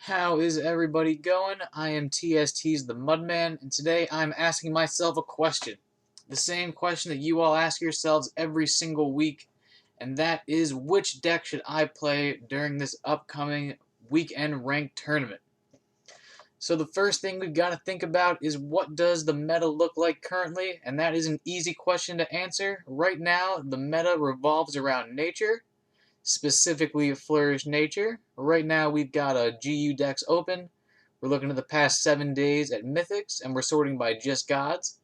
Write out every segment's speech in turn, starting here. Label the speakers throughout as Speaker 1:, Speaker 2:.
Speaker 1: How is everybody going? I am TST's the Mudman, and today I'm asking myself a question. The same question that you all ask yourselves every single week, and that is, which deck should I play during this upcoming weekend ranked tournament? So the first thing we've got to think about is, what does the meta look like currently? And that is an easy question to answer. Right now, the meta revolves around nature, specifically Flourish Nature. Right now we've got a GU decks open. We're looking at the past 7 days at Mythics, and we're sorting by just gods.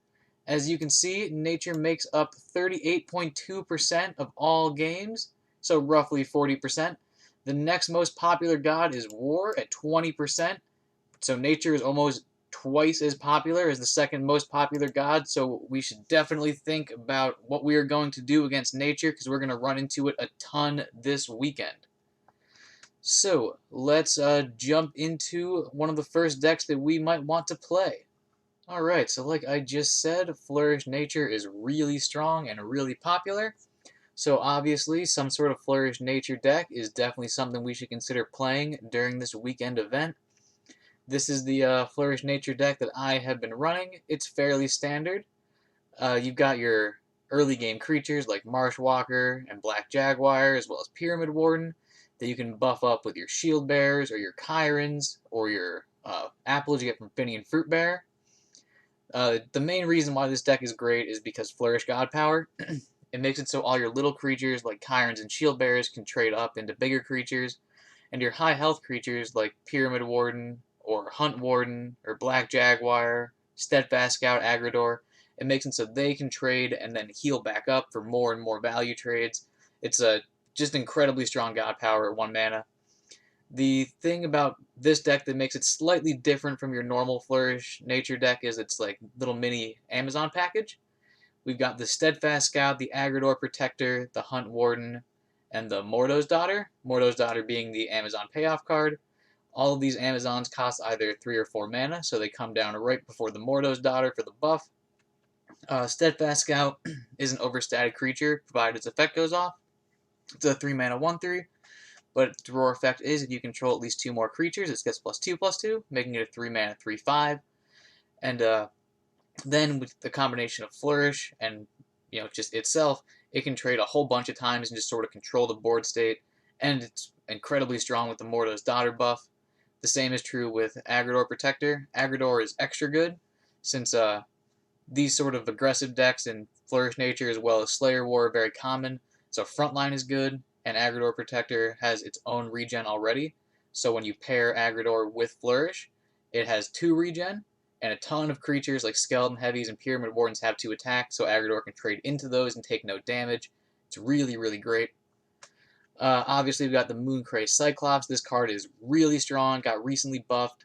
Speaker 1: As you can see, Nature makes up 38.2% of all games, so roughly 40%. The next most popular god is War at 20%, so Nature is almost twice as popular as the second most popular god, so we should definitely think about what we are going to do against Nature, because we're going to run into it a ton this weekend. So let's jump into one of the first decks that we might want to play. Alright, so like I just said, Flourish Nature is really strong and really popular. So obviously some sort of Flourish Nature deck is definitely something we should consider playing during this weekend event. This is the Flourish Nature deck that I have been running. It's fairly standard. You've got your early game creatures like Marshwalker and Black Jaguar, as well as Pyramid Warden, that you can buff up with your Shield Bearers or your Chirons or your apples you get from Finian Fruit Bear. The main reason why this deck is great is because Flourish God Power. It makes it so all your little creatures like Chirons and Shield Bearers can trade up into bigger creatures, and your high health creatures like Pyramid Warden or Hunt Warden or Black Jaguar, Steadfast Scout, Agridor, it makes it so they can trade and then heal back up for more and more value trades. It's a just incredibly strong god power at 1 mana. The thing about this deck that makes it slightly different from your normal Flourish Nature deck is it's like little mini Amazon package. We've got the Steadfast Scout, the Agridor Protector, the Hunt Warden, and the Mordo's Daughter. Mordo's Daughter being the Amazon payoff card. All of these Amazons cost either 3 or 4 mana, so they come down right before the Mordo's Daughter for the buff. Steadfast Scout is an overstated creature, provided its effect goes off. It's a 3 mana 1/3, but its draw effect is if you control at least 2 more creatures, it gets +2/+2, making it a 3 mana 3/5. And then with the combination of Flourish and just itself, it can trade a whole bunch of times and just sort of control the board state, and it's incredibly strong with the Mordo's Daughter buff. The same is true with Agridor Protector. Agridor is extra good, since these sort of aggressive decks in Flourish Nature as well as Slayer War are very common. So Frontline is good, and Agridor Protector has its own regen already. So when you pair Agridor with Flourish, it has 2 regen, and a ton of creatures like Skeleton Heavies and Pyramid Wardens have 2 attack, so Agridor can trade into those and take no damage. It's really, really great. Obviously, we've got the Moon Craze Cyclops. This card is really strong, got recently buffed.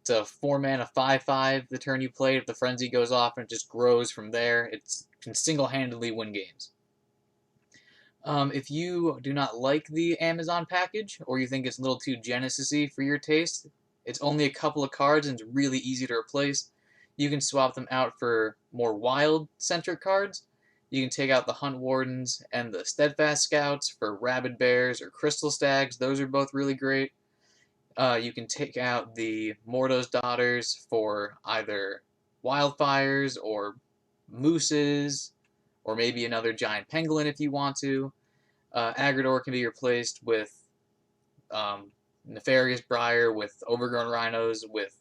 Speaker 1: It's a 4 mana 5/5 the turn you play. If the Frenzy goes off and it just grows from there, it can single-handedly win games. If you do not like the Amazon package, or you think it's a little too Genesis-y for your taste, it's only a couple of cards and it's really easy to replace. You can swap them out for more wild-centric cards. You can take out the Hunt Wardens and the Steadfast Scouts for Rabid Bears or Crystal Stags. Those are both really great. You can take out the Mordo's Daughters for either Wildfires or Mooses, or maybe another Giant Pangolin if you want to. Agridor can be replaced with Nefarious Briar, with Overgrown Rhinos, with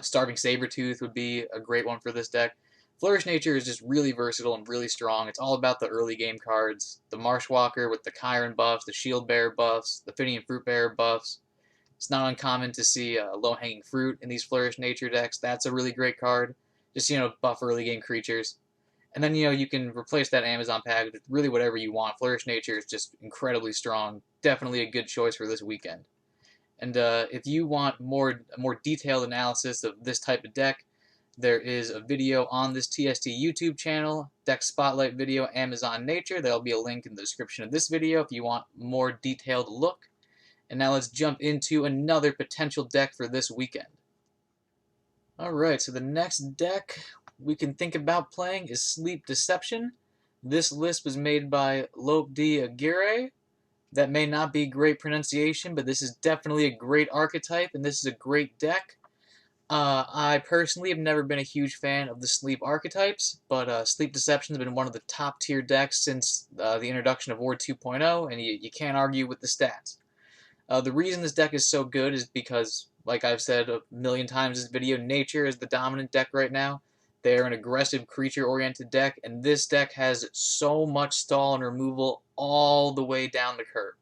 Speaker 1: Starving Sabertooth would be a great one for this deck. Flourish Nature is just really versatile and really strong. It's all about the early game cards. The Marshwalker with the Chiron buffs, the Shield Bearer buffs, the Finian Fruit Bearer buffs. It's not uncommon to see Low-Hanging Fruit in these Flourish Nature decks. That's a really great card. Just, buff early game creatures. And then, you can replace that Amazon package with really whatever you want. Flourish Nature is just incredibly strong. Definitely a good choice for this weekend. And if you want a more detailed analysis of this type of deck, there is a video on this TST YouTube channel, Deck Spotlight video, Amazon Nature. There'll be a link in the description of this video if you want a more detailed look. And now let's jump into another potential deck for this weekend. Alright, so the next deck we can think about playing is Sleep Deception. This list was made by Lope D. Aguirre. That may not be great pronunciation, but this is definitely a great archetype, and this is a great deck. I personally have never been a huge fan of the Sleep archetypes, but Sleep Deception has been one of the top tier decks since the introduction of War 2.0, and you can't argue with the stats. The reason this deck is so good is because, like I've said a million times in this video, Nature is the dominant deck right now. They're an aggressive creature-oriented deck, and this deck has so much stall and removal all the way down the curve.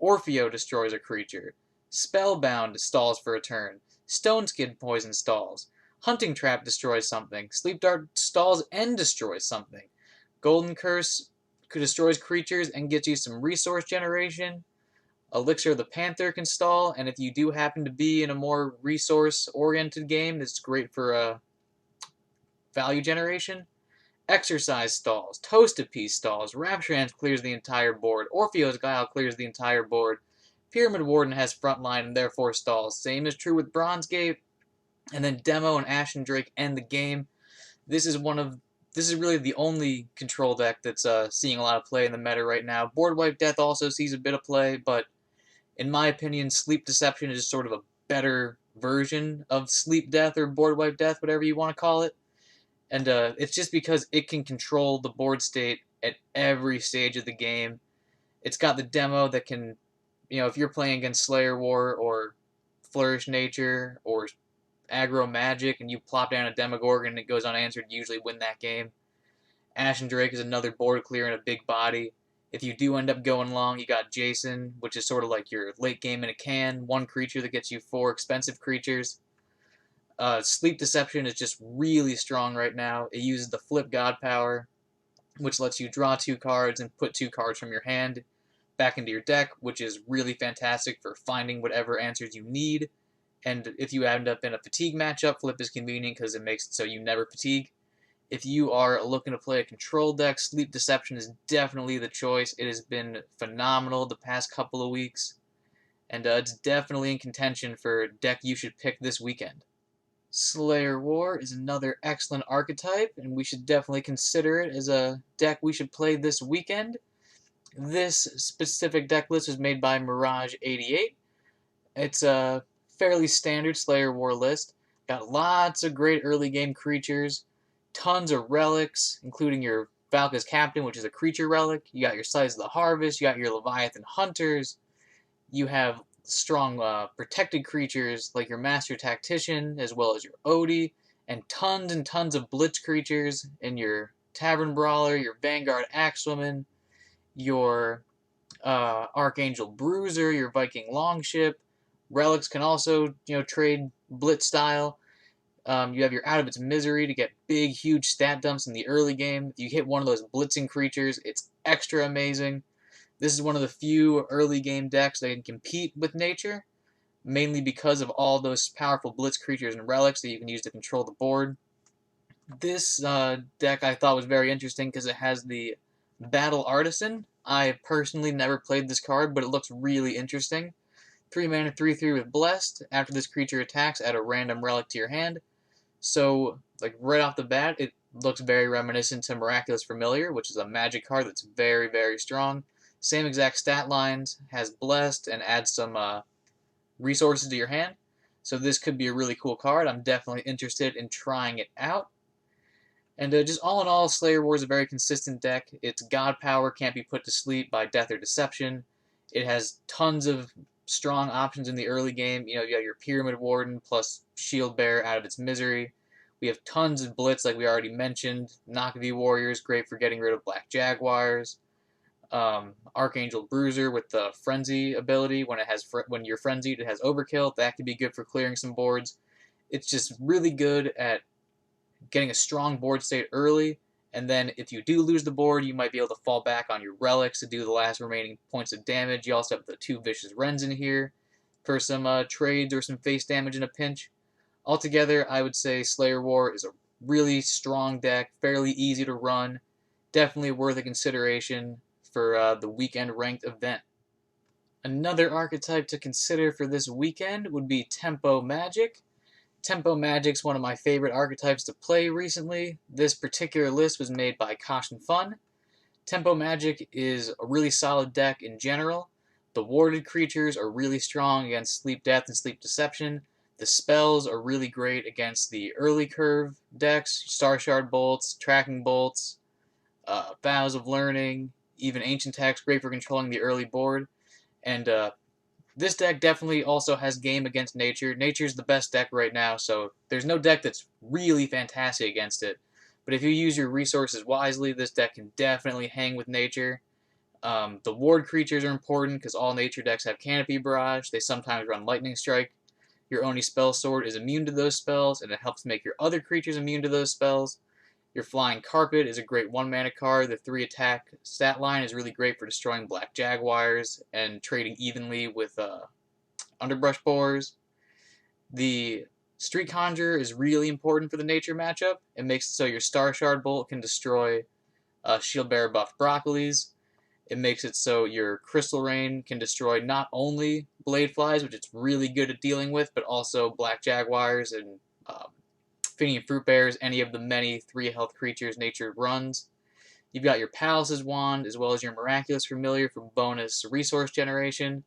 Speaker 1: Orfeo destroys a creature. Spellbound stalls for a turn. Stone Skid poison stalls. Hunting Trap destroys something. Sleep Dart stalls and destroys something. Golden Curse destroys creatures and gets you some resource generation. Elixir of the Panther can stall, and if you do happen to be in a more resource-oriented game, it's great for value generation. Exercise stalls, Toasted Piece stalls, Rapturance clears the entire board, Orfeo's Guile clears the entire board, Pyramid Warden has frontline and therefore stalls. Same is true with Bronze Gate, and then Demo and Ashen Drake end the game. This is really the only control deck that's seeing a lot of play in the meta right now. Board Wipe Death also sees a bit of play, but in my opinion, Sleep Deception is sort of a better version of Sleep Death or Board Wipe Death, whatever you want to call it. And it's just because it can control the board state at every stage of the game. It's got the demo that can, if you're playing against Slayer War or Flourish Nature or Aggro Magic and you plop down a Demogorgon and it goes unanswered, you usually win that game. Ashen Drake is another board clear in a big body. If you do end up going long, you got Jason, which is sort of like your late game in a can. One creature that gets you 4 expensive creatures. Sleep Deception is just really strong right now. It uses the Flip God power, which lets you draw 2 cards and put 2 cards from your hand back into your deck, which is really fantastic for finding whatever answers you need. And if you end up in a fatigue matchup, Flip is convenient because it makes it so you never fatigue. If you are looking to play a control deck, Sleep Deception is definitely the choice. It has been phenomenal the past couple of weeks, and it's definitely in contention for a deck you should pick this weekend. Slayer War is another excellent archetype, and we should definitely consider it as a deck we should play this weekend. This specific deck list was made by Mirage88. It's a fairly standard Slayer War list. Got lots of great early game creatures, tons of relics, including your Valka's Captain, which is a creature relic. You got your Scythes of the Harvest, you got your Leviathan Hunters, you have strong protected creatures like your Master Tactician, as well as your Odie, and tons of Blitz creatures in your Tavern Brawler, your Vanguard Axewoman, your Archangel Bruiser, your Viking Longship. Relics can also, trade Blitz style. You have your Out of Its Misery to get big, huge stat dumps in the early game. If you hit one of those blitzing creatures, it's extra amazing. This is one of the few early game decks that can compete with Nature, mainly because of all those powerful blitz creatures and relics that you can use to control the board. This deck I thought was very interesting because it has the Battle Artisan. I personally never played this card, but it looks really interesting. 3 mana, 3/3 with Blessed. After this creature attacks, add a random relic to your hand. So, right off the bat, it looks very reminiscent to Miraculous Familiar, which is a magic card that's very, very strong. Same exact stat lines, has Blessed, and adds some resources to your hand. So this could be a really cool card. I'm definitely interested in trying it out. And just all in all, Slayer War is a very consistent deck. Its God power can't be put to sleep by Death or Deception. It has tons of strong options in the early game. You have your Pyramid Warden plus Shield Bearer Out of Its Misery. We have tons of Blitz, like we already mentioned. Nakavi Warriors, great for getting rid of Black Jaguars. Archangel Bruiser with the Frenzy ability. When you're frenzied, it has Overkill. That could be good for clearing some boards. It's just really good at getting a strong board state early, and then if you do lose the board, you might be able to fall back on your relics to do the last remaining points of damage. You also have the 2 Vicious Wrens in here for some trades or some face damage in a pinch. Altogether, I would say Slayer War is a really strong deck, fairly easy to run, definitely worth a consideration for the weekend ranked event. Another archetype to consider for this weekend would be Tempo Magic. Tempo Magic's one of my favorite archetypes to play recently. This particular list was made by Caution Fun. Tempo Magic is a really solid deck in general, The warded creatures are really strong against Sleep Death and Sleep Deception. The spells are really great against the early curve decks, Star Shard Bolts, Tracking Bolts, Vows of Learning, even Ancient Text, great for controlling the early board. And this deck definitely also has game against nature. Nature's the best deck right now, so there's no deck that's really fantastic against it. But if you use your resources wisely, this deck can definitely hang with nature. The ward creatures are important because all nature decks have Canopy Barrage. They sometimes run Lightning Strike. Your Oni Spell Sword is immune to those spells, and it helps make your other creatures immune to those spells. Your Flying Carpet is a great 1-mana card. The 3 attack stat line is really great for destroying Black Jaguars and trading evenly with Underbrush Borers. The Street Conjurer is really important for the nature matchup. It makes it so your Star Shard Bolt can destroy Shield Bearer buffed Broccolis. It makes it so your Crystal Rain can destroy not only Blade Flies, which it's really good at dealing with, but also Black Jaguars and Finian Fruit Bears, any of the many 3-health creatures nature runs. You've got your Palace's Wand, as well as your Miraculous Familiar for bonus resource generation.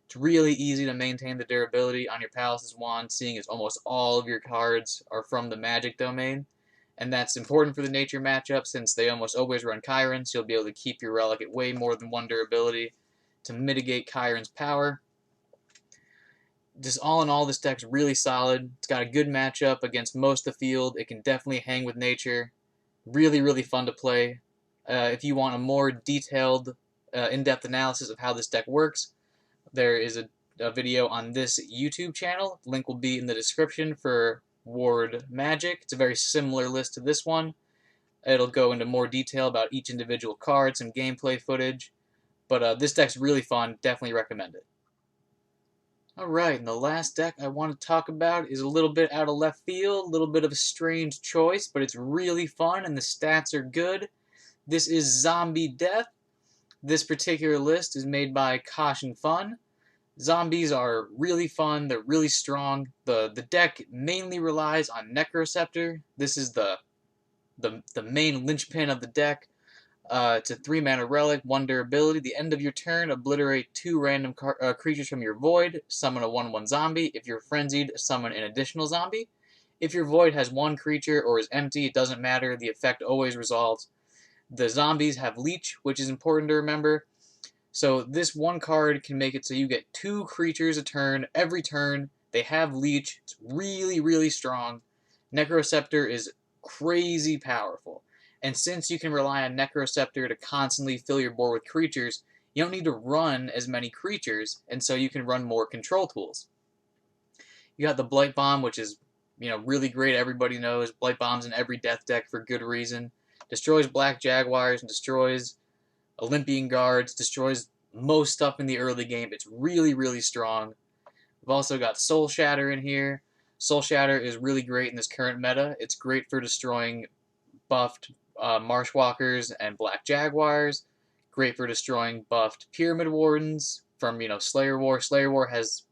Speaker 1: It's really easy to maintain the durability on your Palace's Wand, seeing as almost all of your cards are from the Magic domain. And that's important for the nature matchup since they almost always run Chiron, so you'll be able to keep your relic at way more than 1 durability to mitigate Chiron's power. Just all in all, this deck's really solid. It's got a good matchup against most of the field. It can definitely hang with nature. Really, really fun to play. If you want a more detailed, in-depth analysis of how this deck works, there is a video on this YouTube channel. The link will be in the description for Ward Magic. It's a very similar list to this one. It'll go into more detail about each individual card, some gameplay footage. But this deck's really fun. Definitely recommend it. Alright, and the last deck I want to talk about is a little bit out of left field, a little bit of a strange choice, but it's really fun and the stats are good. This is Zombie Death. This particular list is made by Caution Fun. Zombies are really fun, they're really strong. The deck mainly relies on Necroceptor. This is the main linchpin of the deck. It's a 3-mana relic, 1 durability. The end of your turn, obliterate 2 random creatures from your void. Summon a 1/1 zombie. If you're frenzied, summon an additional zombie. If your void has 1 creature or is empty, it doesn't matter. The effect always resolves. The zombies have leech, which is important to remember. So this one card can make it so you get 2 creatures a turn every turn. They have leech. It's really, really strong. Necroceptor is crazy powerful. And since you can rely on Necroceptor to constantly fill your board with creatures, you don't need to run as many creatures, and so you can run more control tools. You got the Blight Bomb, which is really great. Everybody knows Blight Bomb's in every death deck for good reason. Destroys Black Jaguars and destroys Olympian Guards, destroys most stuff in the early game. It's really, really strong. We've also got Soul Shatter in here. Soul Shatter is really great in this current meta. It's great for destroying buffed Marshwalkers and Black Jaguars. Great for destroying buffed Pyramid Wardens from Slayer War. Slayer War has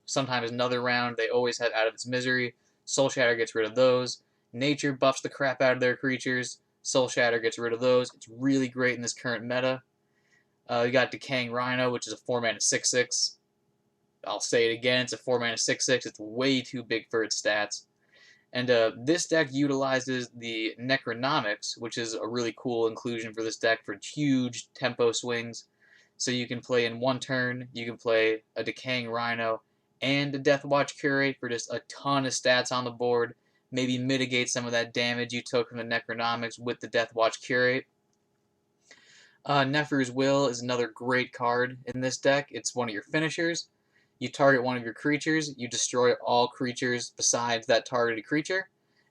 Speaker 1: sometimes another round they always have out of its misery. Soul Shatter gets rid of those. Nature buffs the crap out of their creatures. Soul Shatter gets rid of those. It's really great in this current meta. You got Decaying Rhino, which is a 4-mana 6/6. I'll say it again, it's a 4-mana 6/6. It's way too big for its stats. And this deck utilizes the Necronomics, which is a really cool inclusion for this deck for huge tempo swings. So you can play in 1 turn, you can play a Decaying Rhino and a Deathwatch Curate for just a ton of stats on the board. Maybe mitigate some of that damage you took from the Necronomics with the Deathwatch Curate. Nefer's Will is another great card in this deck. It's one of your finishers. You target one of your creatures, you destroy all creatures besides that targeted creature,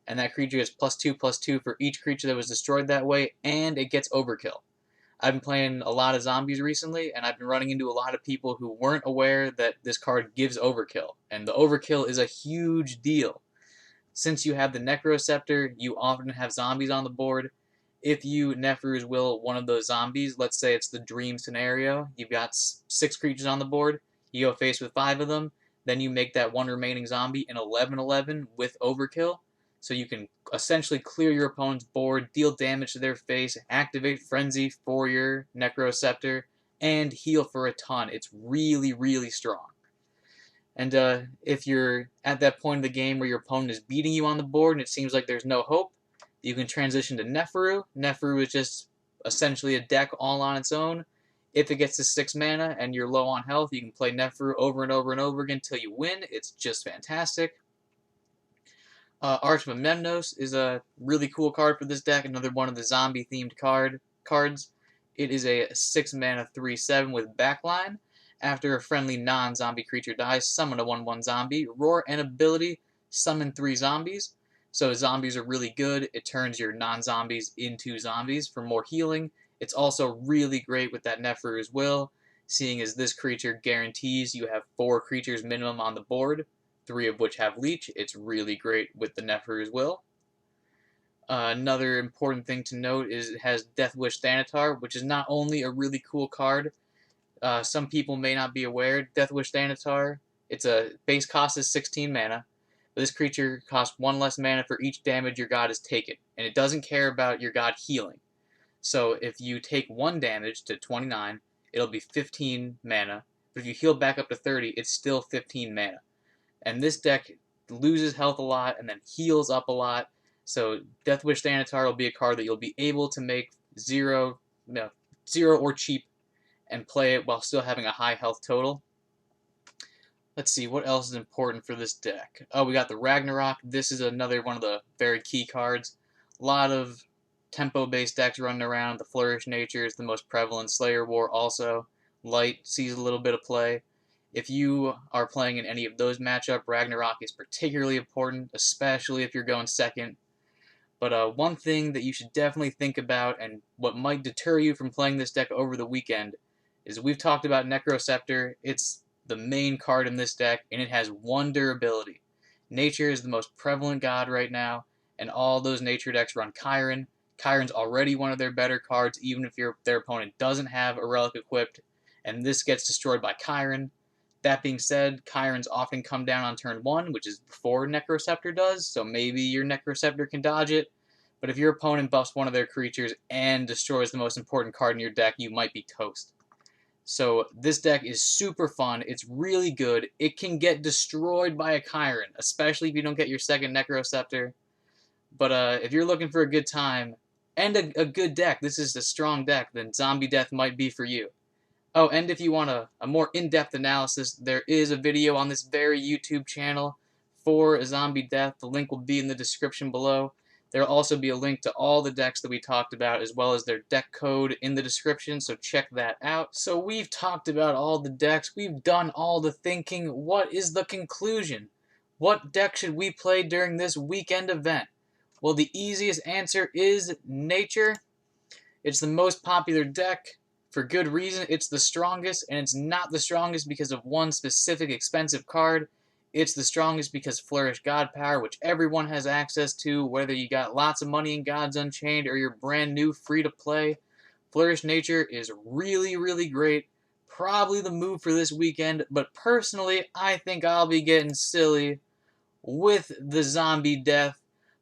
Speaker 1: and that creature gets +2/+2 for each creature that was destroyed that way, and it gets overkill. I've been playing a lot of zombies recently, and I've been running into a lot of people who weren't aware that this card gives overkill, and the overkill is a huge deal. Since you have the Necroceptor, you often have zombies on the board. If you Nefer's Will one of those zombies, let's say it's the dream scenario, you've got 6 creatures on the board, you go face with 5 of them, then you make that 1 remaining zombie an 11/11 with overkill, so you can essentially clear your opponent's board, deal damage to their face, activate Frenzy for your Necroceptor, and heal for a ton. It's really, really strong. And if you're at that point of the game where your opponent is beating you on the board and it seems like there's no hope, you can transition to Nefer. Nefer is just essentially a deck all on its own. If it gets to 6 mana and you're low on health, you can play Nefer over and over and over again until you win. It's just fantastic. Archima Memnos is a really cool card for this deck, another one of the zombie-themed cards. It is a 6 mana 3/7 with backline. After a friendly non-zombie creature dies, summon a 1/1 zombie. Roar and ability, summon 3 zombies. So zombies are really good. It turns your non-zombies into zombies for more healing. It's also really great with that Nefer's Will, seeing as this creature guarantees you have 4 creatures minimum on the board, 3 of which have leech. It's really great with the Nefer's Will. Another important thing to note is it has Deathwish Danatar, which is not only a really cool card. Some people may not be aware. Deathwish Danatar, its a base cost is 16 mana. But this creature costs 1 less mana for each damage your god has taken, and it doesn't care about your god healing. So if you take 1 damage to 29, it'll be 15 mana. But if you heal back up to 30, it's still 15 mana. And this deck loses health a lot and then heals up a lot. So Deathwish Danatar will be a card that you'll be able to make 0 or cheap and play it while still having a high health total. Let's see, what else is important for this deck? Oh, we got the Ragnarok. This is another one of the very key cards. A lot of tempo-based decks running around. The Flourish nature is the most prevalent. Slayer War also. Light sees a little bit of play. If you are playing in any of those matchups, Ragnarok is particularly important, especially if you're going second. But one thing that you should definitely think about, and what might deter you from playing this deck over the weekend, is we've talked about Necroscepter. It's the main card in this deck, and it has 1 durability. Nature is the most prevalent god right now, and all those nature decks run Chiron. Chiron's already one of their better cards, even if their opponent doesn't have a relic equipped, and this gets destroyed by Chiron. That being said, Chirons often come down on turn 1, which is before Necroscepter does, so maybe your Necroscepter can dodge it. But if your opponent buffs one of their creatures and destroys the most important card in your deck, you might be toast. So this deck is super fun. It's really good. It can get destroyed by a Chiron, especially if you don't get your second Necroscepter. But if you're looking for a good time and a good deck, this is a strong deck, then Zombie Death might be for you. Oh, and if you want a more in-depth analysis, there is a video on this very YouTube channel for Zombie Death. The link will be in the description below. There will also be a link to all the decks that we talked about, as well as their deck code in the description, so check that out. So we've talked about all the decks, we've done all the thinking. What is the conclusion? What deck should we play during this weekend event? Well, the easiest answer is Nature. It's the most popular deck. For good reason. It's the strongest, and it's not the strongest because of one specific expensive card. It's the strongest because Flourish God Power, which everyone has access to, whether you got lots of money in Gods Unchained or you're brand new, free to play. Flourish Nature is really, really great. Probably the move for this weekend, but personally, I think I'll be getting silly with the Zombie Death.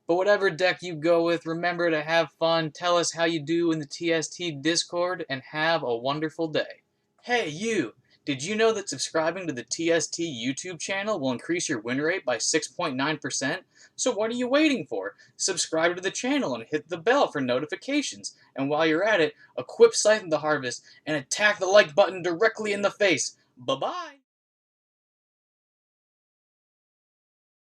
Speaker 1: But whatever deck you go with, remember to have fun, tell us how you do in the TST Discord, and have a wonderful day. Hey you! Did you know that subscribing to the TST YouTube channel will increase your win rate by 6.9%? So what are you waiting for? Subscribe to the channel and hit the bell for notifications. And while you're at it, equip Scythe of the Harvest and attack the like button directly in the face. Bye-bye!